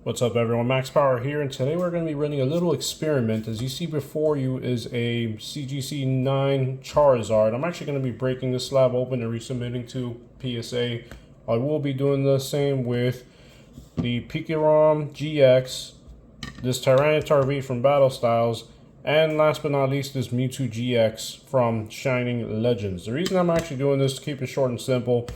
What's up everyone, Max Power here, and today we're going to be running a little experiment. As you see before you is a CGC 9 Charizard. I'm actually going to be breaking this slab open and resubmitting to PSA. I will be doing the same with the Pikarom GX, this Tyranitar V from Battle Styles, and last but not least this Mewtwo GX from Shining Legends. The reason I'm actually doing this is to keep it short and simple.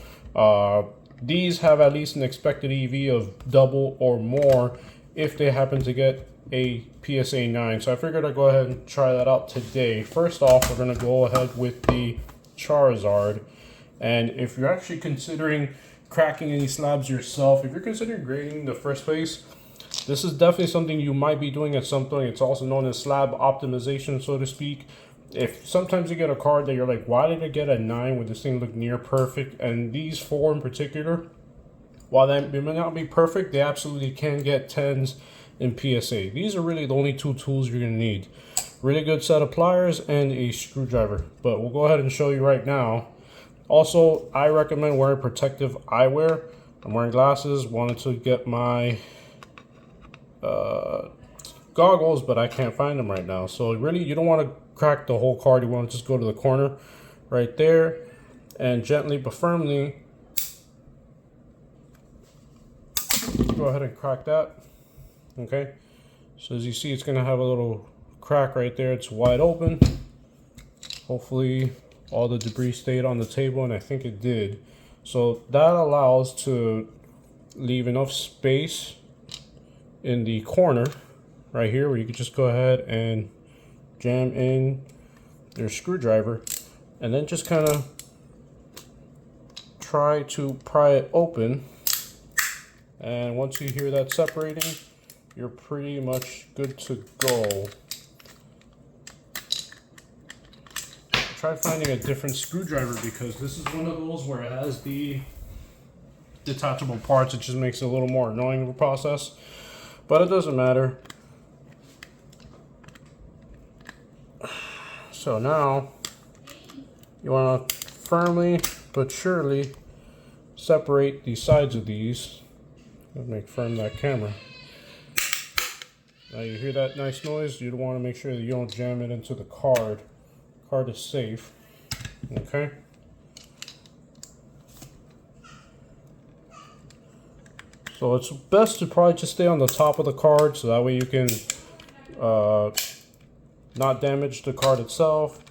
These have at least an expected EV of double or more if they happen to get a PSA 9. So I figured I'd go ahead and try that out today. First off, we're going to go ahead with the Charizard. And if you're actually considering cracking any slabs yourself, if you're considering grading in the first place, this is definitely something you might be doing at some point. It's also known as slab optimization, so to speak. If sometimes you get a card that you're like, why did I get a 9 when this thing looked near perfect? And these four in particular, while they may not be perfect, they absolutely can get 10s in PSA. These are really the only two tools you're going to need. Really good set of pliers and a screwdriver. But we'll go ahead and show you right now. Also, I recommend wearing protective eyewear. I'm wearing glasses. Wanted to get my goggles, but I can't find them right now. So really, you don't want to crack the whole card. You want to just go to the corner right there and gently but firmly go ahead and crack that. Okay, so as you see, it's going to have a little crack right there. It's wide open. Hopefully all the debris stayed on the table, and I think it did. So that allows to leave enough space in the corner right here where you could just go ahead and jam in your screwdriver and then just kind of try to pry it open. And once you hear that separating, you're pretty much good to go. Try finding a different screwdriver because this is one of those where it has the detachable parts. It just makes it a little more annoying of a process, but it doesn't matter. So now you want to firmly but surely separate the sides of these. Let's make firm that camera. Now you hear that nice noise. You want to make sure that you don't jam it into the card. Card is safe. Okay. So it's best to probably just stay on the top of the card so that way you can not damage the card itself.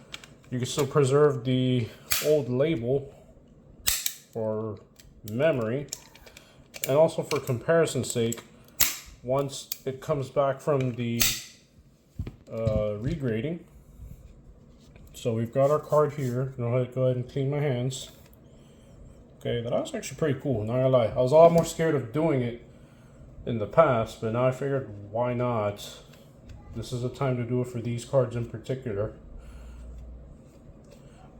You can still preserve the old label for memory, and also for comparison's sake, once it comes back from the regrading. So we've got our card here. I'll go ahead and clean my hands. Okay, that was actually pretty cool, not gonna lie. I was a lot more scared of doing it in the past, but now I figured, why not? This is the time to do it for these cards in particular.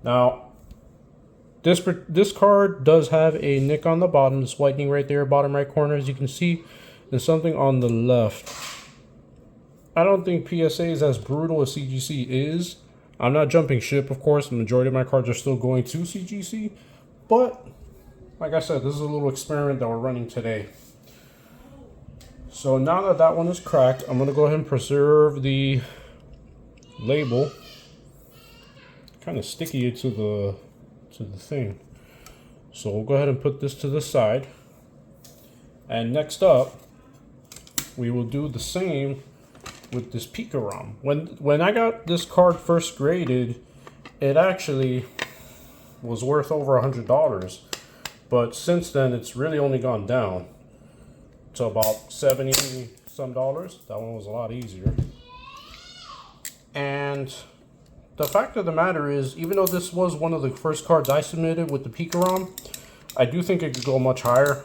Now, this card does have a nick on the bottom, this whitening right there, bottom right corner, as you can see, and something on the left. I don't think PSA is as brutal as CGC is. I'm not jumping ship, of course. The majority of my cards are still going to CGC, but like I said, this is a little experiment that we're running today. So now that that one is cracked, I'm going to go ahead and preserve the label. Kind of sticky to the thing. So we'll go ahead and put this to the side. And next up, we will do the same with this Pikarom. When I got this card first graded, it actually was worth over $100. But since then, it's really only gone down to about 70 some dollars. That one was a lot easier. And the fact of the matter is, even though this was one of the first cards I submitted with the Pikarom, I do think it could go much higher.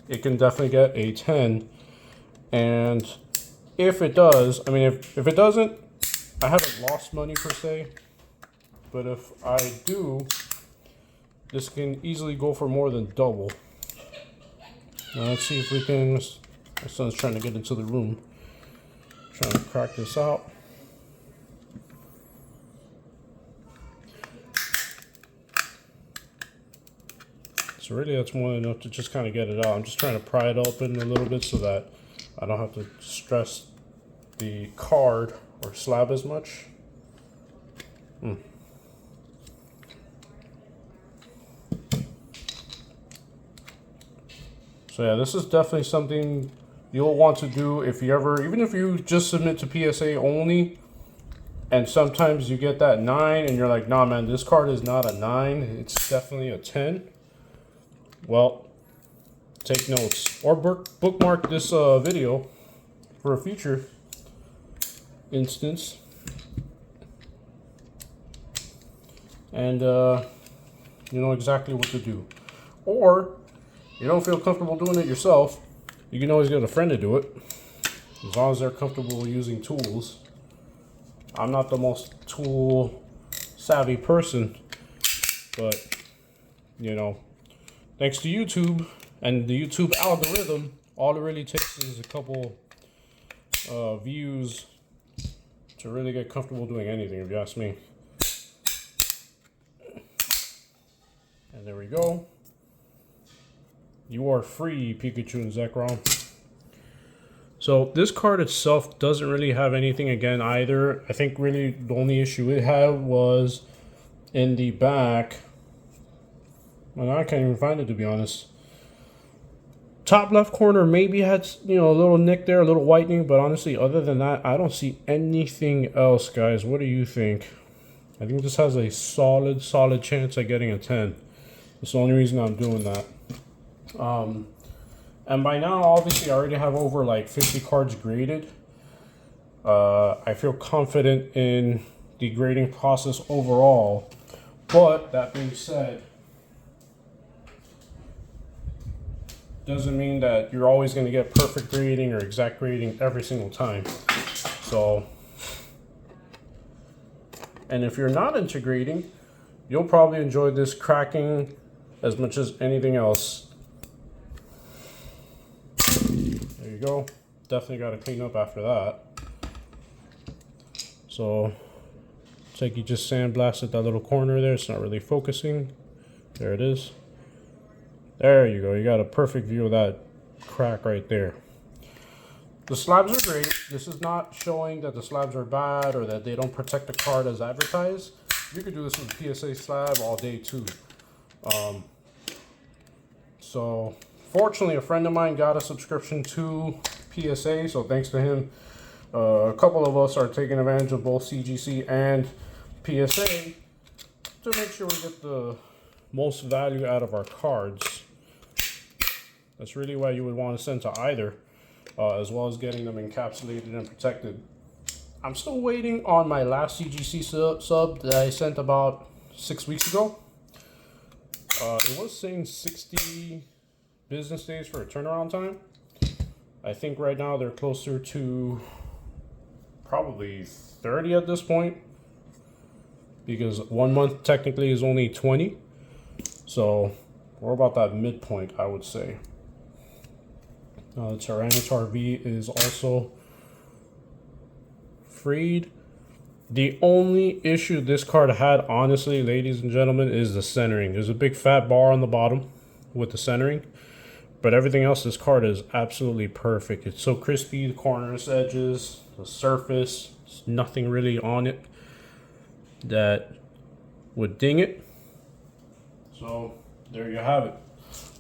It can definitely get a 10. And if it does, I mean, if it doesn't, I haven't lost money per se. But if I do, this can easily go for more than double. Now let's see if we can. My son's trying to get into the room, trying to crack this out. So really that's more than enough to just kind of get it out. I'm just trying to pry it open a little bit so that I don't have to stress the card or slab as much. So yeah, this is definitely something you'll want to do if you ever, even if you just submit to PSA only, and sometimes you get that 9 and you're like, nah man, this card is not a 9, it's definitely a 10. Well, take notes or bookmark this video for a future instance. And you know exactly what to do. Or you don't feel comfortable doing it yourself, you can always get a friend to do it, as long as they're comfortable using tools. I'm not the most tool savvy person, but you know, thanks to YouTube and the YouTube algorithm, all it really takes is a couple views to really get comfortable doing anything, if you ask me. And there we go. You are free, Pikachu and Zekrom. So this card itself doesn't really have anything again either. I think really the only issue it had was in the back. Well, I can't even find it, to be honest. Top left corner maybe had, you know, a little nick there, a little whitening, but honestly, other than that, I don't see anything else, guys. What do you think? I think this has a solid chance at getting a 10. That's the only reason I'm doing that. And by now, obviously, I already have over like 50 cards graded. I feel confident in the grading process overall. But that being said, doesn't mean that you're always going to get perfect grading or exact grading every single time. So, and if you're not into grading, you'll probably enjoy this cracking as much as anything else. There you go. Definitely got to clean up after that. So it's like you just sandblasted that little corner there. It's not really focusing. There it is. There you go. You got a perfect view of that crack right there. The slabs are great. This is not showing that the slabs are bad or that they don't protect the card as advertised. You could do this with a PSA slab all day too. So fortunately, a friend of mine got a subscription to PSA, so thanks to him, a couple of us are taking advantage of both CGC and PSA to make sure we get the most value out of our cards. That's really why you would want to send to either, as well as getting them encapsulated and protected. I'm still waiting on my last CGC sub that I sent about 6 weeks ago. It was saying 60 business days for a turnaround time. I think right now they're closer to probably 30 at this point, because 1 month technically is only 20. So we're about that midpoint, I would say. The Tyranitar V is also freed. The only issue this card had, honestly, ladies and gentlemen, is the centering. There's a big fat bar on the bottom with the centering, but everything else, this card is absolutely perfect. It's so crispy, the corners, edges, the surface, there's nothing really on it that would ding it. So there you have it.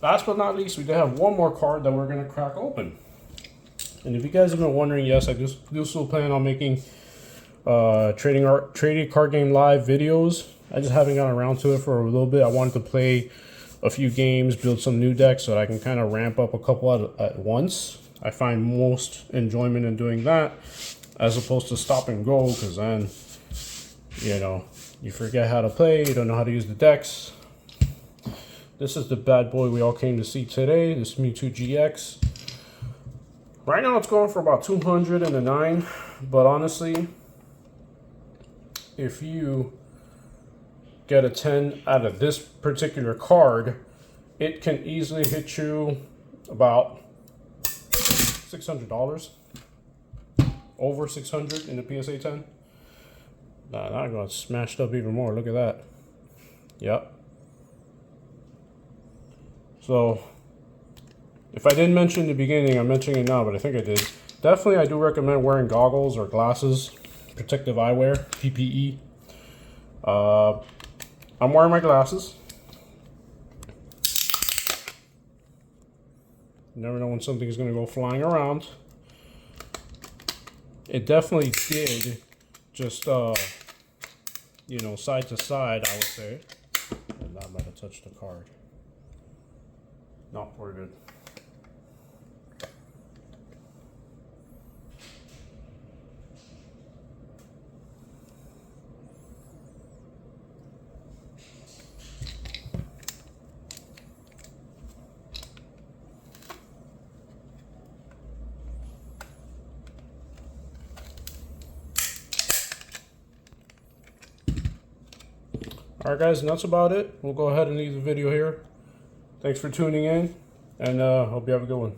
Last but not least, we do have one more card that we're going to crack open. And if you guys have been wondering, yes, I do still plan on making trading card game live videos. I just haven't gotten around to it for a little bit. I wanted to play a few games, build some new decks so that I can kind of ramp up a couple at once. I find most enjoyment in doing that as opposed to stop and go, because then, you know, you forget how to play, you don't know how to use the decks. This is the bad boy we all came to see today, this Mewtwo GX. Right now it's going for about 200 in the 9, but honestly, if you get a 10 out of this particular card, it can easily hit you about $600. Over 600 in the PSA 10. Nah, that got smashed up even more. Look at that. Yep. So If I didn't mention in the beginning, I'm mentioning it now, but I think I did. Definitely, I do recommend wearing goggles or glasses, protective eyewear, PPE. I'm wearing my glasses. You never know when something is going to go flying around. It definitely did just, you know, side to side, I would say. And I might have touched the card. No, we're good. Alright guys, and that's about it. We'll go ahead and leave the video here. Thanks for tuning in, and hope you have a good one.